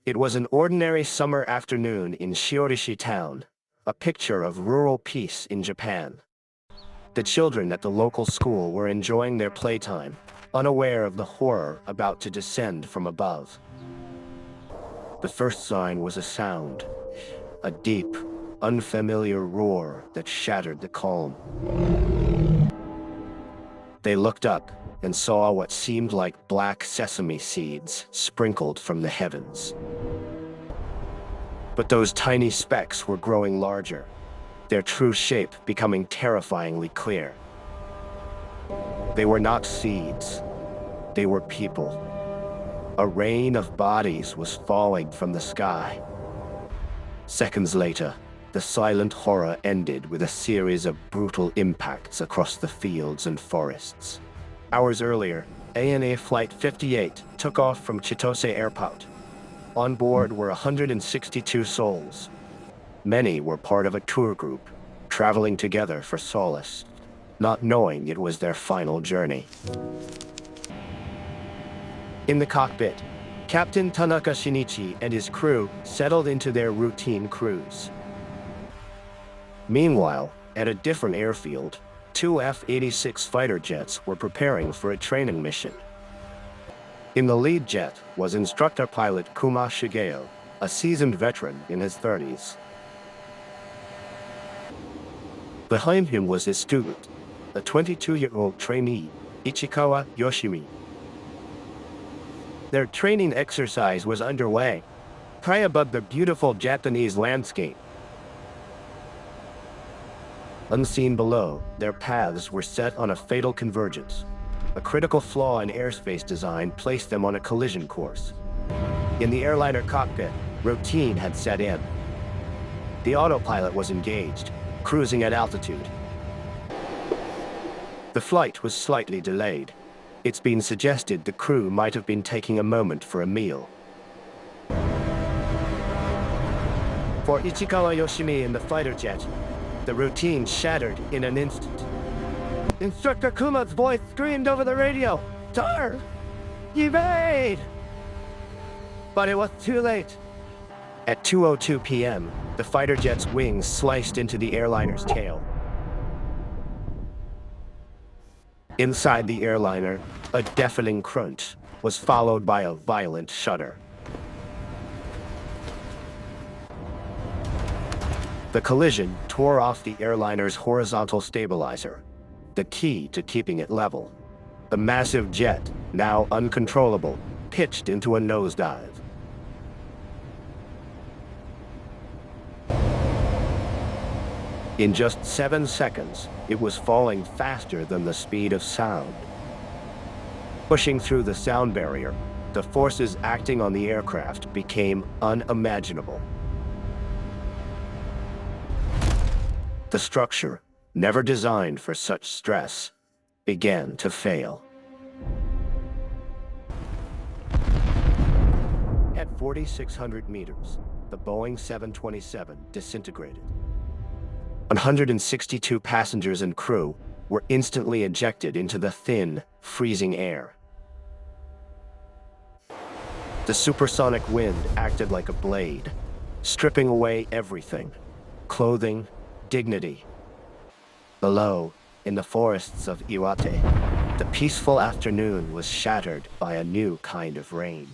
It was an ordinary summer afternoon in Shiorishi town, a picture of rural peace in Japan. The children at the local school were enjoying their playtime, unaware of the horror about to descend from above. The first sign was a sound, a deep, unfamiliar roar that shattered the calm. They looked up and saw what seemed like black sesame seeds sprinkled from the heavens. But those tiny specks were growing larger, their true shape becoming terrifyingly clear. They were not seeds, they were people. A rain of bodies was falling from the sky. Seconds later, the silent horror ended with a series of brutal impacts across the fields and forests. Hours earlier, ANA Flight 58 took off from Chitose Airport. On board were 162 souls. Many were part of a tour group, traveling together for solace, not knowing it was their final journey. In the cockpit, Captain Tanaka Shinichi and his crew settled into their routine cruise. Meanwhile, at a different airfield, two F-86 fighter jets were preparing for a training mission. In the lead jet was instructor pilot Kuma Shigeo, a seasoned veteran in his 30s. Behind him was his student, a 22-year-old trainee, Ichikawa Yoshimi. Their training exercise was underway, high above the beautiful Japanese landscape. Unseen below, their paths were set on a fatal convergence. A critical flaw in airspace design placed them on a collision course. In the airliner cockpit, routine had set in. The autopilot was engaged, cruising at altitude. The flight was slightly delayed. It's been suggested the crew might have been taking a moment for a meal. For Ichikawa Yoshimi in the fighter jet, the routine shattered in an instant. Instructor Kuma's voice screamed over the radio, "Tar! Evade!" But it was too late. At 2:02 p.m., the fighter jet's wings sliced into the airliner's tail. Inside the airliner, a deafening crunch was followed by a violent shudder. The collision tore off the airliner's horizontal stabilizer, the key to keeping it level. The massive jet, now uncontrollable, pitched into a nosedive. In just 7 seconds, it was falling faster than the speed of sound. Pushing through the sound barrier, the forces acting on the aircraft became unimaginable. The structure, never designed for such stress, began to fail. At 4,600 meters, the Boeing 727 disintegrated. 162 passengers and crew were instantly ejected into the thin, freezing air. The supersonic wind acted like a blade, stripping away everything: clothing, dignity. Below, in the forests of Iwate, the peaceful afternoon was shattered by a new kind of rain.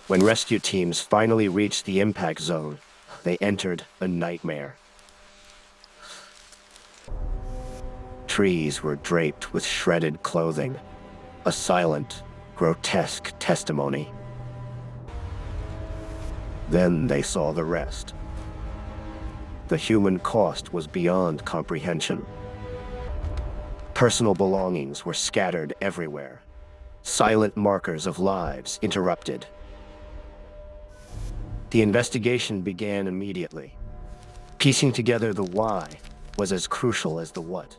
When rescue teams finally reached the impact zone, they entered a nightmare. Trees were draped with shredded clothing, a silent, grotesque testimony. Then they saw the rest. The human cost was beyond comprehension. Personal belongings were scattered everywhere, silent markers of lives interrupted. The investigation began immediately. Piecing together the why was as crucial as the what.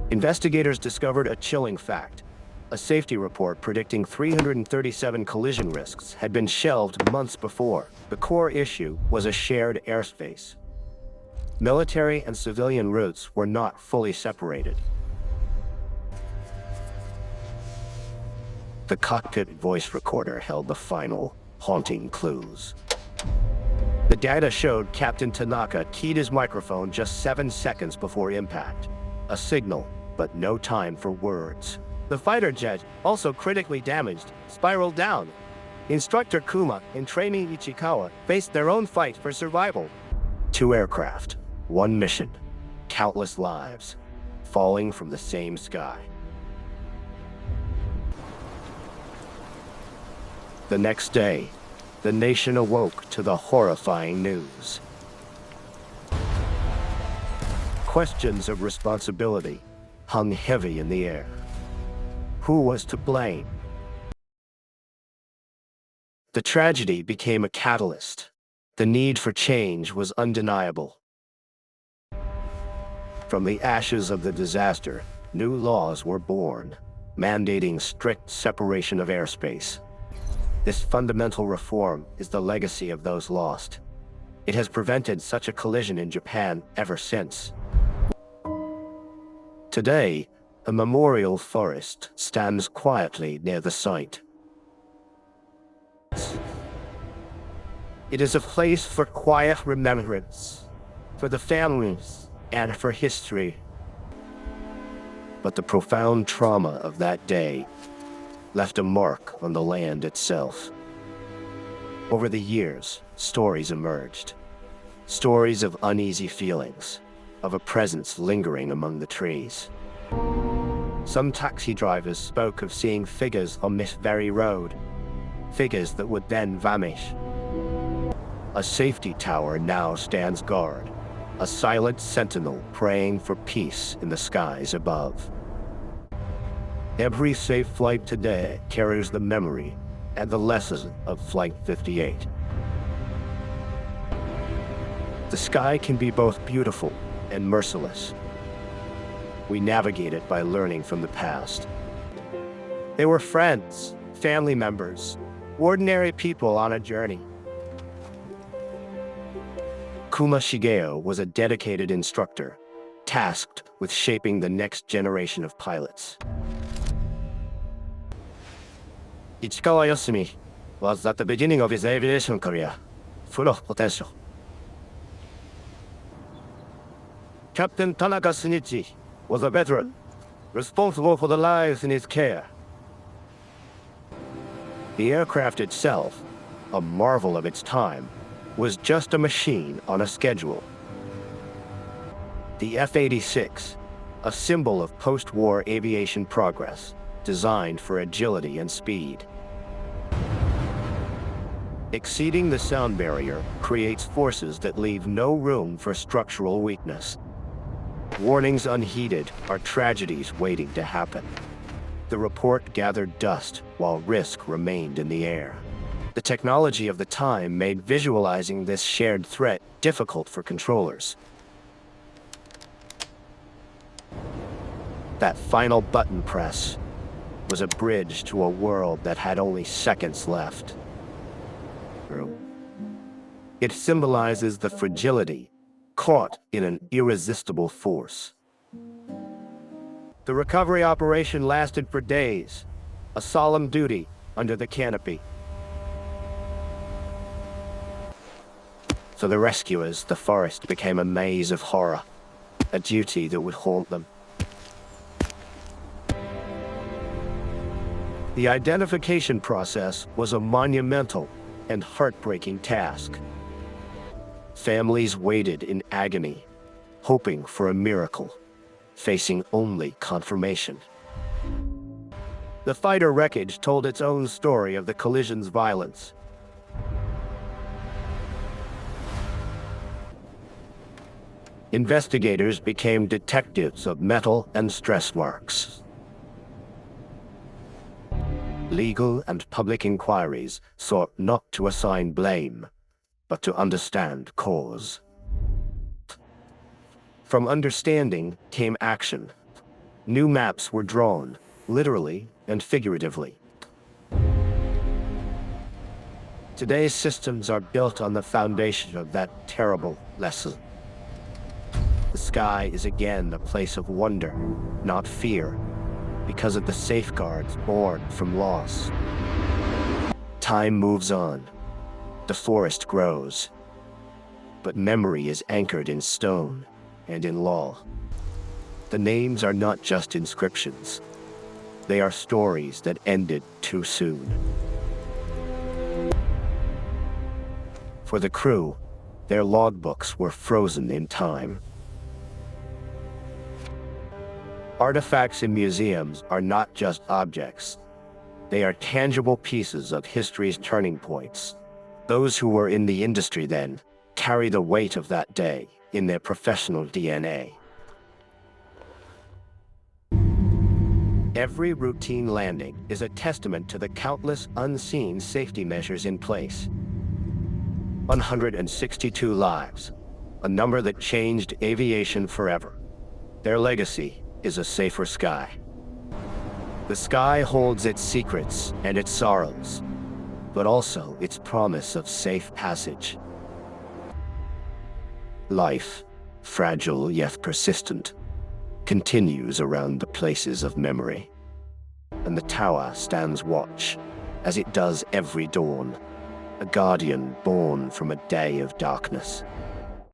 Investigators discovered a chilling fact. A safety report predicting 337 collision risks had been shelved months before. The core issue was a shared airspace. Military and civilian routes were not fully separated. The cockpit voice recorder held the final, haunting clues. The data showed Captain Tanaka keyed his microphone just 7 seconds before impact. A signal, but no time for words. The fighter jet, also critically damaged, spiraled down. Instructor Kuma and trainee Ichikawa faced their own fight for survival. 2 aircraft, 1 mission, countless lives, falling from the same sky. The next day, the nation awoke to the horrifying news. Questions of responsibility hung heavy in the air. Who was to blame? The tragedy became a catalyst. The need for change was undeniable. From the ashes of the disaster, new laws were born, mandating strict separation of airspace. This fundamental reform is the legacy of those lost. It has prevented such a collision in Japan ever since. Today, a memorial forest stands quietly near the site. It is a place for quiet remembrance, for the families, and for history. But the profound trauma of that day left a mark on the land itself. Over the years, stories emerged. Stories of uneasy feelings, of a presence lingering among the trees. Some taxi drivers spoke of seeing figures on this very road, figures that would then vanish. A safety tower now stands guard, a silent sentinel praying for peace in the skies above. Every safe flight today carries the memory and the lesson of Flight 58. The sky can be both beautiful and merciless. We navigate it by learning from the past. They were friends, family members, ordinary people on a journey. Kuma Shigeo was a dedicated instructor, tasked with shaping the next generation of pilots. Ichikawa Yosumi was at the beginning of his aviation career, full of potential. Captain Tanaka Shinichi was a veteran, responsible for the lives in his care. The aircraft itself, a marvel of its time, was just a machine on a schedule. The F-86, a symbol of post-war aviation progress, designed for agility and speed. Exceeding the sound barrier creates forces that leave no room for structural weakness. Warnings unheeded are tragedies waiting to happen. The report gathered dust while risk remained in the air. The technology of the time made visualizing this shared threat difficult for controllers. That final button press was a bridge to a world that had only seconds left. It symbolizes the fragility caught in an irresistible force. The recovery operation lasted for days, a solemn duty under the canopy. For the rescuers, the forest became a maze of horror, a duty that would haunt them. The identification process was a monumental and heartbreaking task. Families waited in agony, hoping for a miracle, facing only confirmation. The fighter wreckage told its own story of the collision's violence. Investigators became detectives of metal and stress marks. Legal and public inquiries sought not to assign blame, but to understand cause. From understanding came action. New maps were drawn, literally and figuratively. Today's systems are built on the foundation of that terrible lesson. The sky is again a place of wonder, not fear. because of the safeguards born from loss. Time moves on. The forest grows. But memory is anchored in stone and in law. The names are not just inscriptions. They are stories that ended too soon. For the crew, their logbooks were frozen in time. Artifacts in museums are not just objects. They are tangible pieces of history's turning points. Those who were in the industry then carry the weight of that day in their professional DNA. Every routine landing is a testament to the countless unseen safety measures in place. 162 lives, a number that changed aviation forever. Their legacy is a safer sky. The sky holds its secrets and its sorrows, but also its promise of safe passage. Life, fragile yet persistent, continues around the places of memory. And the tower stands watch, as it does every dawn, a guardian born from a day of darkness.